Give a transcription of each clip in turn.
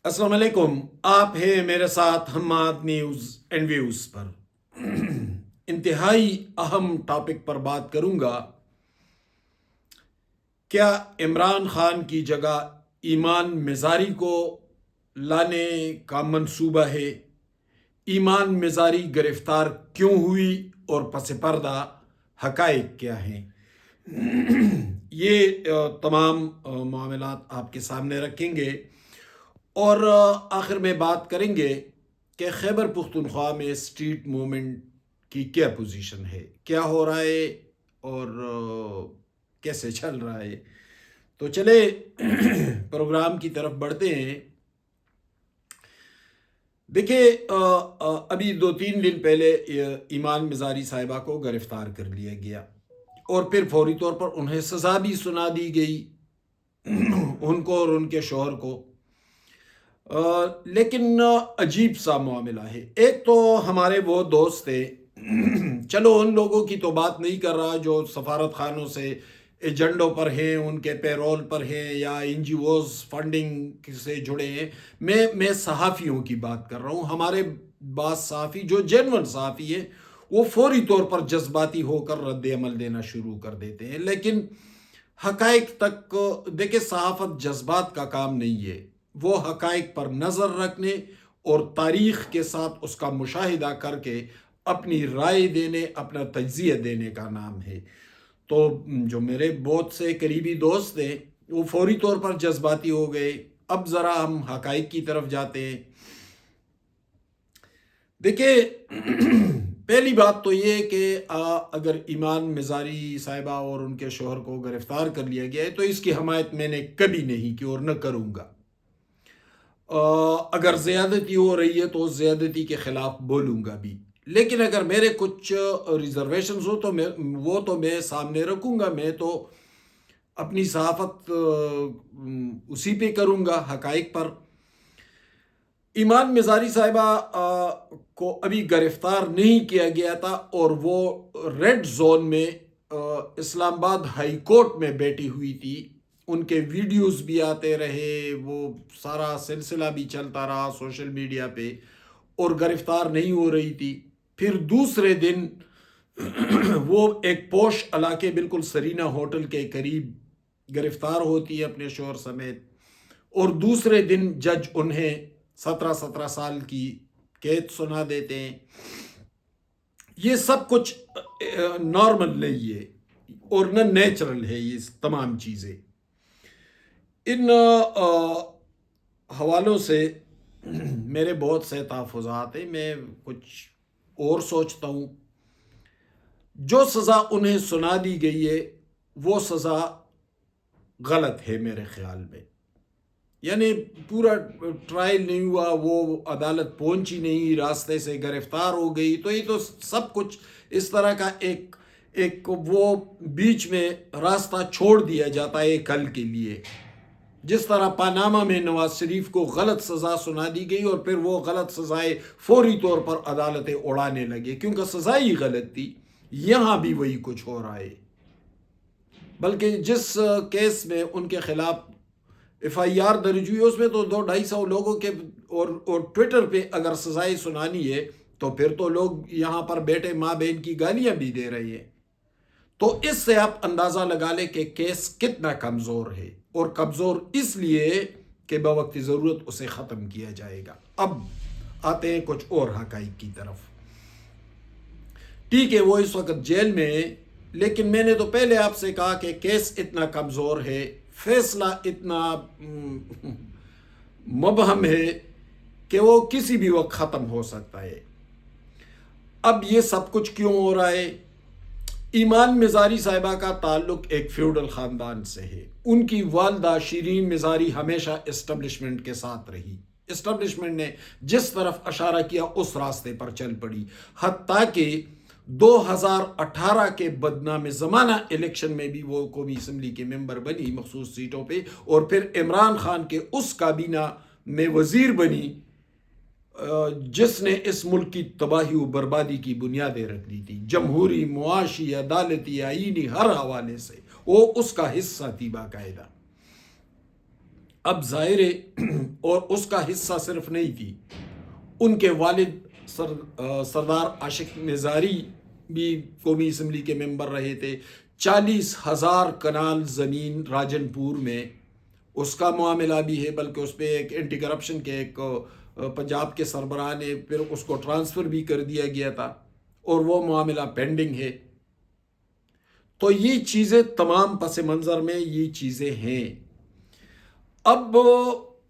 السلام علیکم، آپ ہیں میرے ساتھ حماد نیوز اینڈ ویوز پر۔ انتہائی اہم ٹاپک پر بات کروں گا۔ کیا عمران خان کی جگہ ایمان مزاری کو لانے کا منصوبہ ہے؟ ایمان مزاری گرفتار کیوں ہوئی اور پس پردہ حقائق کیا ہیں؟ یہ تمام معاملات آپ کے سامنے رکھیں گے اور آخر میں بات کریں گے کہ خیبر پختونخوا میں اسٹریٹ موومنٹ کی کیا پوزیشن ہے، کیا ہو رہا ہے اور کیسے چل رہا ہے۔ تو چلے پروگرام کی طرف بڑھتے ہیں۔ دیکھیں، ابھی 2-3 دن پہلے ایمان مزاری صاحبہ کو گرفتار کر لیا گیا اور پھر فوری طور پر انہیں سزا بھی سنا دی گئی، ان کو اور ان کے شوہر کو۔ لیکن عجیب سا معاملہ ہے۔ ایک تو ہمارے وہ دوست تھے، چلو ان لوگوں کی تو بات نہیں کر رہا جو سفارت خانوں سے ایجنڈوں پر ہیں، ان کے پیرول پر ہیں یا این جی اوز فنڈنگ سے جڑے ہیں۔ میں صحافیوں کی بات کر رہا ہوں۔ ہمارے بعض صحافی جو جینون صحافی ہیں وہ فوری طور پر جذباتی ہو کر رد عمل دینا شروع کر دیتے ہیں، لیکن حقائق تک دیکھیں، صحافت جذبات کا کام نہیں ہے، وہ حقائق پر نظر رکھنے اور تاریخ کے ساتھ اس کا مشاہدہ کر کے اپنی رائے دینے، اپنا تجزیہ دینے کا نام ہے۔ تو جو میرے بہت سے قریبی دوست تھے وہ فوری طور پر جذباتی ہو گئے۔ اب ذرا ہم حقائق کی طرف جاتے ہیں۔ دیکھیں، پہلی بات تو یہ کہ اگر ایمان مزاری صاحبہ اور ان کے شوہر کو گرفتار کر لیا گیا ہے تو اس کی حمایت میں نے کبھی نہیں کی اور نہ کروں گا۔ اگر زیادتی ہو رہی ہے تو زیادتی کے خلاف بولوں گا بھی، لیکن اگر میرے کچھ ریزرویشنز ہو تو وہ تو میں سامنے رکھوں گا۔ میں تو اپنی صحافت اسی پہ کروں گا، حقائق پر۔ ایمان مزاری صاحبہ کو ابھی گرفتار نہیں کیا گیا تھا اور وہ ریڈ زون میں اسلام آباد ہائی کورٹ میں بیٹھی ہوئی تھی۔ ان کے ویڈیوز بھی آتے رہے، وہ سارا سلسلہ بھی چلتا رہا سوشل میڈیا پہ، اور گرفتار نہیں ہو رہی تھی۔ پھر دوسرے دن وہ ایک پوش علاقے بالکل سرینا ہوٹل کے قریب گرفتار ہوتی ہے اپنے شوہر سمیت، اور دوسرے دن جج انہیں 17 سال کی قید سنا دیتے ہیں۔ یہ سب کچھ نارمل نہیں ہے اور نہ نیچرل ہے یہ تمام چیزیں۔ ان حوالوں سے میرے بہت سے تحفظات ہیں، میں کچھ اور سوچتا ہوں۔ جو سزا انہیں سنا دی گئی ہے وہ سزا غلط ہے میرے خیال میں، یعنی پورا ٹرائل نہیں ہوا، وہ عدالت پہنچی نہیں، راستے سے گرفتار ہو گئی، تو یہ تو سب کچھ اس طرح کا ایک وہ بیچ میں راستہ چھوڑ دیا جاتا ہے ایک حل کے لیے۔ جس طرح پاناما میں نواز شریف کو غلط سزا سنا دی گئی اور پھر وہ غلط سزائیں فوری طور پر عدالتیں اڑانے لگے کیونکہ سزا ہی غلط تھی، یہاں بھی وہی کچھ ہو رہا ہے۔ بلکہ جس کیس میں ان کے خلاف ایف آئی آر درج ہوئی اس میں تو 200-250 لوگوں کے اور ٹویٹر پہ اگر سزائیں سنانی ہے تو پھر تو لوگ یہاں پر بیٹے ماں بہن کی گالیاں بھی دے رہے ہیں۔ تو اس سے آپ اندازہ لگا لیں کہ کیس کتنا کمزور ہے، اور کمزور اس لیے کہ بوقت ضرورت اسے ختم کیا جائے گا۔ اب آتے ہیں کچھ اور حقائق کی طرف۔ ٹھیک ہے، وہ اس وقت جیل میں ہے، لیکن میں نے تو پہلے آپ سے کہا کہ کیس اتنا کمزور ہے، فیصلہ اتنا مبہم ہے کہ وہ کسی بھی وقت ختم ہو سکتا ہے۔ اب یہ سب کچھ کیوں ہو رہا ہے؟ ایمان مزاری صاحبہ کا تعلق ایک فیوڈل خاندان سے ہے۔ ان کی والدہ شیرین مزاری ہمیشہ اسٹیبلشمنٹ کے ساتھ رہی، اسٹیبلشمنٹ نے جس طرف اشارہ کیا اس راستے پر چل پڑی، حتیٰ کہ 2018 کے بدنام زمانہ الیکشن میں بھی وہ قومی اسمبلی کے ممبر بنی مخصوص سیٹوں پہ، اور پھر عمران خان کے اس کابینہ میں وزیر بنی جس نے اس ملک کی تباہی و بربادی کی بنیادیں رکھ دی تھی، جمہوری، معاشی، عدالتی، آئینی، ہر حوالے سے وہ اس کا حصہ تھی باقاعدہ۔ اب ظاہر ہے اور اس کا حصہ صرف نہیں تھی، ان کے والد سردار عاشق نظاری بھی قومی اسمبلی کے ممبر رہے تھے۔ 40,000 کنال زمین راجن پور میں اس کا معاملہ بھی ہے، بلکہ اس پہ ایک اینٹی کرپشن کے ایک پنجاب کے سربراہ نے پھر اس کو ٹرانسفر بھی کر دیا گیا تھا، اور وہ معاملہ پینڈنگ ہے۔ تو یہ چیزیں تمام پس منظر میں یہ چیزیں ہیں۔ اب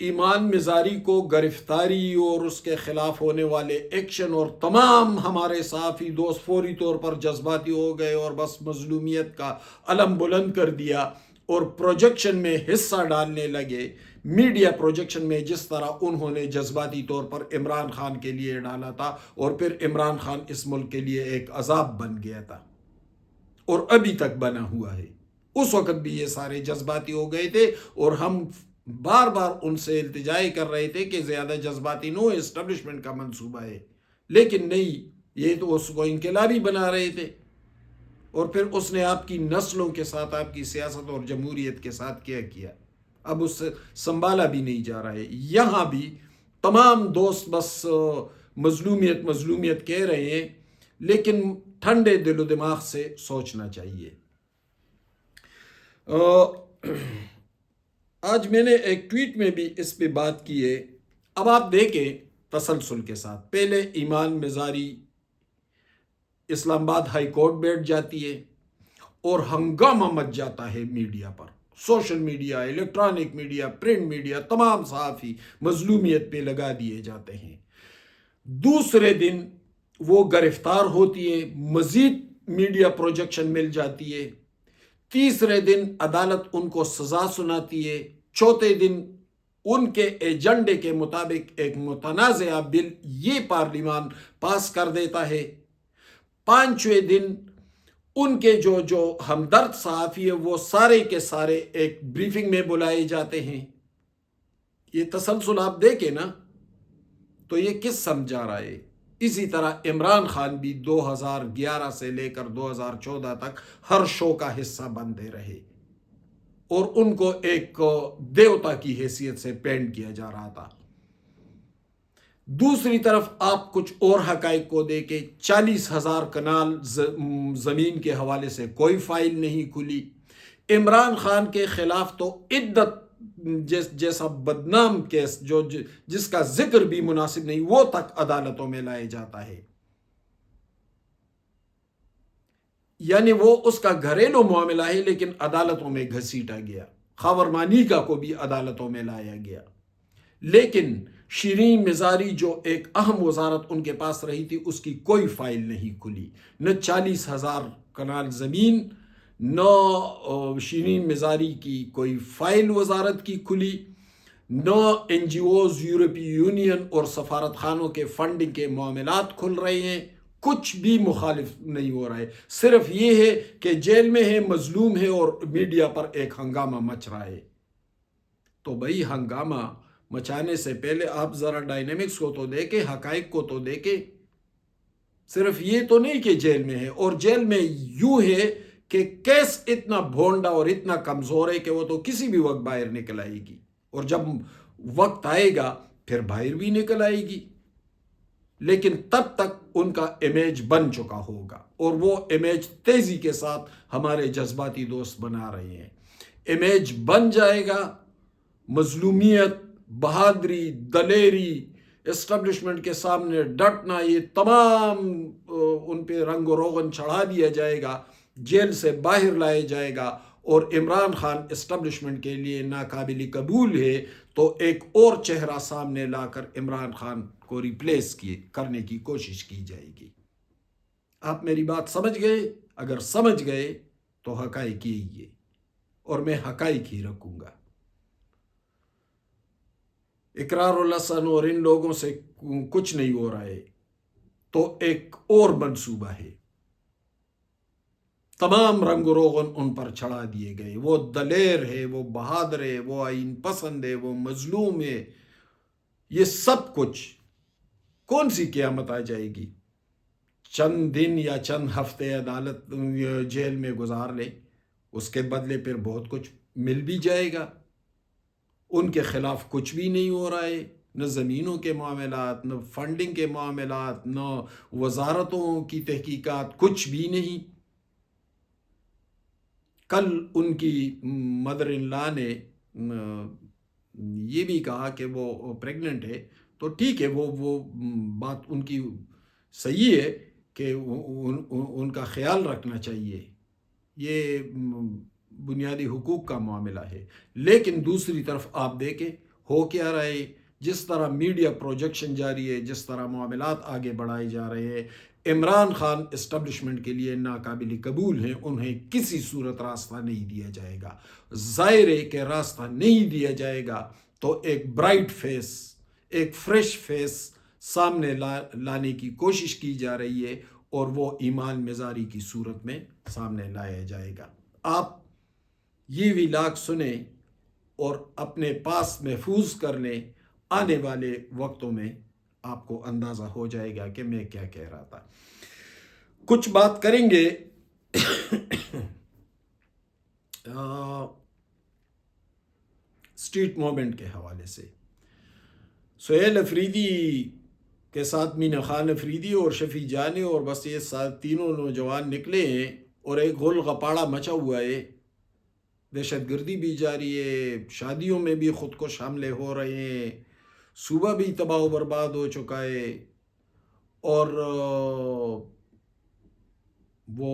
ایمان مزاری کو گرفتاری اور اس کے خلاف ہونے والے ایکشن، اور تمام ہمارے صحافی دوست فوری طور پر جذباتی ہو گئے اور بس مظلومیت کا علم بلند کر دیا اور پروجیکشن میں حصہ ڈالنے لگے۔ میڈیا پروجیکشن میں جس طرح انہوں نے جذباتی طور پر عمران خان کے لیے ڈالا تھا، اور پھر عمران خان اس ملک کے لیے ایک عذاب بن گیا تھا اور ابھی تک بنا ہوا ہے۔ اس وقت بھی یہ سارے جذباتی ہو گئے تھے، اور ہم بار بار ان سے التجائی کر رہے تھے کہ زیادہ جذباتی نو، اسٹیبلشمنٹ کا منصوبہ ہے، لیکن نہیں، یہ تو اس کو انقلابی بنا رہے تھے۔ اور پھر اس نے آپ کی نسلوں کے ساتھ، آپ کی سیاست اور جمہوریت کے ساتھ کیا کیا، اب اس سے سنبھالا بھی نہیں جا رہا ہے۔ یہاں بھی تمام دوست بس مظلومیت مظلومیت کہہ رہے ہیں، لیکن ٹھنڈے دل و دماغ سے سوچنا چاہیے۔ آج میں نے ایک ٹویٹ میں بھی اس پہ بات کی ہے۔ اب آپ دیکھیں تسلسل کے ساتھ، پہلے ایمان مزاری اسلام آباد ہائی کورٹ بیٹھ جاتی ہے اور ہنگامہ مچ جاتا ہے میڈیا پر، social media, electronic media, print media, تمام صحافی مظلومیت پہ لگا دیے جاتے ہیں۔ دوسرے دن وہ گرفتار ہوتی ہے، مزید میڈیا پروجیکشن مل جاتی ہے۔ تیسرے دن عدالت ان کو سزا سناتی ہے۔ چوتھے دن ان کے ایجنڈے کے مطابق ایک متنازعہ بل یہ پارلیمان پاس کر دیتا ہے۔ پانچویں دن ان کے جو ہمدرد صحافی ہیں وہ سارے کے سارے ایک بریفنگ میں بلائے جاتے ہیں۔ یہ تسلسل آپ دیکھیں نا، تو یہ کس سمجھا رہا ہے؟ اسی طرح عمران خان بھی 2011 سے لے کر 2014 تک ہر شو کا حصہ بنتے رہے، اور ان کو ایک دیوتا کی حیثیت سے پینٹ کیا جا رہا تھا۔ دوسری طرف آپ کچھ اور حقائق کو دیکھیں، 40,000 کنال زمین کے حوالے سے کوئی فائل نہیں کھلی۔ عمران خان کے خلاف تو عدت جیسا بدنام کیس جس کا ذکر بھی مناسب نہیں، وہ تک عدالتوں میں لائے جاتا ہے۔ یعنی وہ اس کا گھریلو معاملہ ہے، لیکن عدالتوں میں گھسیٹا گیا۔ خاور مانیکا کو بھی عدالتوں میں لایا گیا، لیکن شیرین مزاری جو ایک اہم وزارت ان کے پاس رہی تھی، اس کی کوئی فائل نہیں کھلی، نہ 40,000 کنال زمین، نہ شیرین مزاری کی کوئی فائل وزارت کی کھلی، نہ این جی اوز، یورپی یونین اور سفارت خانوں کے فنڈنگ کے معاملات کھل رہے ہیں۔ کچھ بھی مخالف نہیں ہو رہا ہے، صرف یہ ہے کہ جیل میں ہے، مظلوم ہے، اور میڈیا پر ایک ہنگامہ مچ رہا ہے۔ تو بھائی ہنگامہ مچانے سے پہلے آپ ذرا ڈائنامکس کو تو دیکھیں، حقائق کو تو دیکھیں۔ صرف یہ تو نہیں کہ جیل میں ہے، اور جیل میں یوں ہے کہ کیس اتنا بھونڈا اور اتنا کمزور ہے کہ وہ تو کسی بھی وقت باہر نکل آئے گی، اور جب وقت آئے گا پھر باہر بھی نکل آئے گی، لیکن تب تک ان کا امیج بن چکا ہوگا، اور وہ امیج تیزی کے ساتھ ہمارے جذباتی دوست بنا رہے ہیں۔ امیج بن جائے گا، مظلومیت، بہادری، دلیری، اسٹیبلشمنٹ کے سامنے ڈٹنا، یہ تمام ان پہ رنگ و روغن چڑھا دیا جائے گا، جیل سے باہر لائے جائے گا، اور عمران خان اسٹیبلشمنٹ کے لیے ناقابل قبول ہے، تو ایک اور چہرہ سامنے لا کر عمران خان کو ریپلیس کرنے کی کوشش کی جائے گی۔ آپ میری بات سمجھ گئے؟ اگر سمجھ گئے تو حقائق یہی ہے، اور میں حقائق ہی رکھوں گا۔ اقرار الحسن اور ان لوگوں سے کچھ نہیں ہو رہا ہے، تو ایک اور منصوبہ ہے۔ تمام رنگ و روغن ان پر چڑھا دیے گئے۔ وہ دلیر ہے، وہ بہادر ہے، وہ آئین پسند ہے، وہ مظلوم ہے، یہ سب کچھ۔ کون سی قیامت آ جائے گی؟ چند دن یا چند ہفتے عدالت جیل میں گزار لے، اس کے بدلے پھر بہت کچھ مل بھی جائے گا، ان کے خلاف کچھ بھی نہیں ہو رہا ہے، نہ زمینوں کے معاملات، نہ فنڈنگ کے معاملات، نہ وزارتوں کی تحقیقات، کچھ بھی نہیں۔ کل ان کی مدر ان لا نے یہ بھی کہا کہ وہ پریگننٹ ہے، تو ٹھیک ہے، وہ بات ان کی صحیح ہے کہ ان کا خیال رکھنا چاہیے، یہ بنیادی حقوق کا معاملہ ہے۔ لیکن دوسری طرف آپ دیکھیں ہو کیا رہا ہے، جس طرح میڈیا پروجیکشن جاری ہے، جس طرح معاملات آگے بڑھائے جا رہے ہیں، عمران خان اسٹیبلشمنٹ کے لیے ناقابل قبول ہیں، انہیں کسی صورت راستہ نہیں دیا جائے گا۔ ظاہر ہے کہ راستہ نہیں دیا جائے گا تو ایک برائٹ فیس، ایک فریش فیس سامنے لانے کی کوشش کی جا رہی ہے، اور وہ ایمان مزاری کی صورت میں سامنے لایا جائے گا۔ آپ یہ ویلاگ سنیں اور اپنے پاس محفوظ کر لیں، آنے والے وقتوں میں آپ کو اندازہ ہو جائے گا کہ میں کیا کہہ رہا تھا۔ کچھ بات کریں گے اسٹریٹ موومنٹ کے حوالے سے۔ سہیل افریدی کے ساتھ مینا خان افریدی اور شفیع جانے اور بس یہ تینوں نوجوان نکلے ہیں، اور ایک غل غپاڑا مچا ہوا ہے، دہشت گردی بھی جاری ہے، شادیوں میں بھی خودکش حملے ہو رہے ہیں، صوبہ بھی تباہ و برباد ہو چکا ہے، اور وہ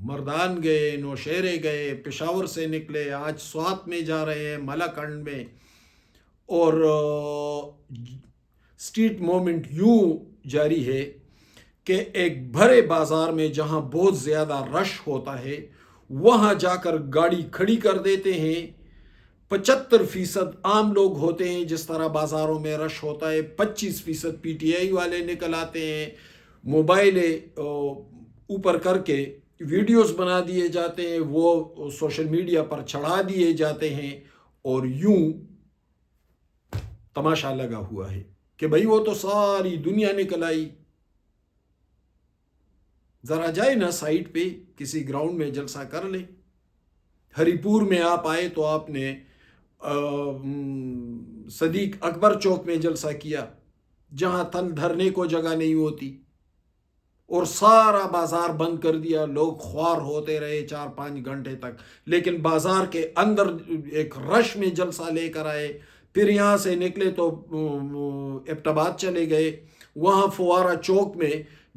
مردان گئے، نوشہرے گئے، پشاور سے نکلے، آج سوات میں جا رہے ہیں، ملاکنڈ میں، اور اسٹریٹ موومنٹ یوں جاری ہے کہ ایک بھرے بازار میں جہاں بہت زیادہ رش ہوتا ہے وہاں جا کر گاڑی کھڑی کر دیتے ہیں۔ 75% عام لوگ ہوتے ہیں، جس طرح بازاروں میں رش ہوتا ہے، 25% پی ٹی آئی والے نکل آتے ہیں، موبائل اوپر کر کے ویڈیوز بنا دیے جاتے ہیں، وہ سوشل میڈیا پر چڑھا دیے جاتے ہیں، اور یوں تماشا لگا ہوا ہے کہ بھئی وہ تو ساری دنیا نکل آئی۔ ذرا جائے نا سائٹ پہ، کسی گراؤنڈ میں جلسہ کر لے۔ ہری پور میں آپ آئے تو آپ نے صدیق اکبر چوک میں جلسہ کیا، جہاں تن دھرنے کو جگہ نہیں ہوتی، اور سارا بازار بند کر دیا، لوگ خوار ہوتے رہے 4-5 گھنٹے تک، لیکن بازار کے اندر ایک رش میں جلسہ لے کر آئے۔ پھر یہاں سے نکلے تو ایبٹ آباد چلے گئے، وہاں فوارہ چوک میں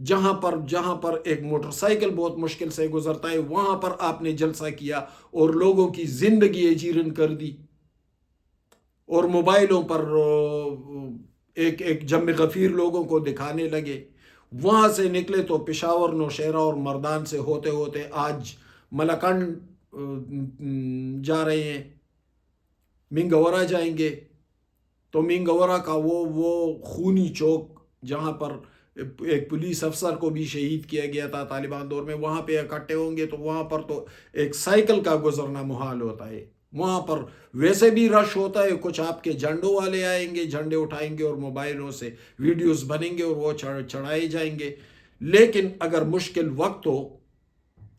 جہاں پر ایک موٹر سائیکل بہت مشکل سے گزرتا ہے، وہاں پر آپ نے جلسہ کیا اور لوگوں کی زندگی اجیرن کر دی، اور موبائلوں پر ایک جم غفیر لوگوں کو دکھانے لگے۔ وہاں سے نکلے تو پشاور، نوشہرہ اور مردان سے ہوتے ہوتے آج ملاکنڈ جا رہے ہیں، منگورہ جائیں گے، تو منگورہ کا وہ خونی چوک جہاں پر ایک پولیس افسر کو بھی شہید کیا گیا تھا طالبان دور میں، وہاں پہ اکٹھے ہوں گے تو وہاں پر تو ایک سائیکل کا گزرنا محال ہوتا ہے، وہاں پر ویسے بھی رش ہوتا ہے، کچھ آپ کے جھنڈوں والے آئیں گے، جھنڈے اٹھائیں گے اور موبائلوں سے ویڈیوز بنیں گے اور وہ چڑھائے جائیں گے۔ لیکن اگر مشکل وقت ہو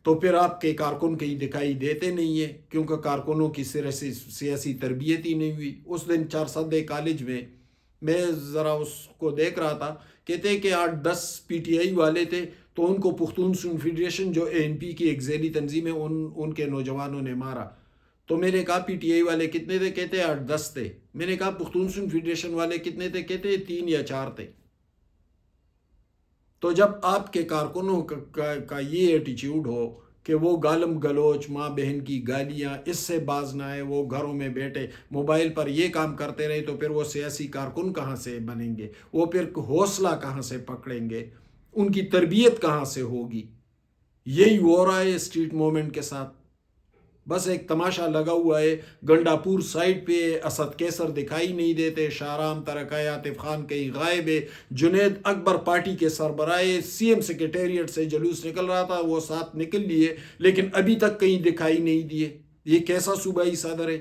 تو پھر آپ کے کارکن کہیں دکھائی دیتے نہیں ہیں، کیونکہ کارکنوں کی سیاسی تربیت ہی نہیں ہوئی۔ اس دن 4 کالج میں ذرا اس کو دیکھ رہا تھا، کہتے کہ 8-10 پی ٹی آئی والے تھے، تو ان کو پختون سن فیڈریشن جو اے این پی کی ایک ذیلی تنظیم ہے ان کے نوجوانوں نے مارا۔ تو میں نے کہا پی ٹی آئی والے کتنے تھے؟ کہتے 8-10 تھے۔ میں نے کہا پختون سن فیڈریشن والے کتنے تھے؟ کہتے 3 یا 4 تھے۔ تو جب آپ کے کارکنوں کا یہ ایٹیچیوڈ ہو کہ وہ گالم گلوچ، ماں بہن کی گالیاں، اس سے باز نہ آئے، وہ گھروں میں بیٹھے موبائل پر یہ کام کرتے رہے، تو پھر وہ سیاسی کارکن کہاں سے بنیں گے؟ وہ پھر حوصلہ کہاں سے پکڑیں گے؟ ان کی تربیت کہاں سے ہوگی؟ یہی ہو رہا ہے اسٹریٹ موومنٹ کے ساتھ، بس ایک تماشا لگا ہوا ہے۔ گنڈا پور سائٹ پہ اسد کیسر دکھائی نہیں دیتے، شاہرام ترکائے عاطف خان کہیں غائب ہے، جنید اکبر پارٹی کے سربراہ سی ایم سیکریٹریٹ سے جلوس نکل رہا تھا، وہ ساتھ نکل لیے، لیکن ابھی تک کہیں دکھائی نہیں دیے۔ یہ کیسا صوبائی صدر ہے؟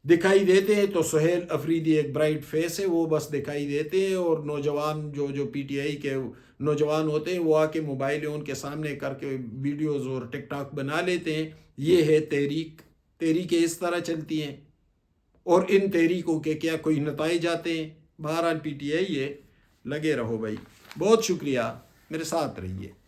دکھائی دیتے ہیں تو سہیل افریدی ایک برائٹ فیس ہے، وہ بس دکھائی دیتے ہیں، اور نوجوان جو پی ٹی آئی کے نوجوان ہوتے ہیں وہ آ کے موبائل ان کے سامنے کر کے ویڈیوز اور ٹک ٹاک بنا لیتے ہیں۔ یہ ہے تحریک، تحریکیں اس طرح چلتی ہیں۔ اور ان تحریکوں کے کیا کوئی نتائج آتے ہیں. بہرحال PTI ہے، لگے رہو بھائی. بہت شکریہ، میرے ساتھ رہیے.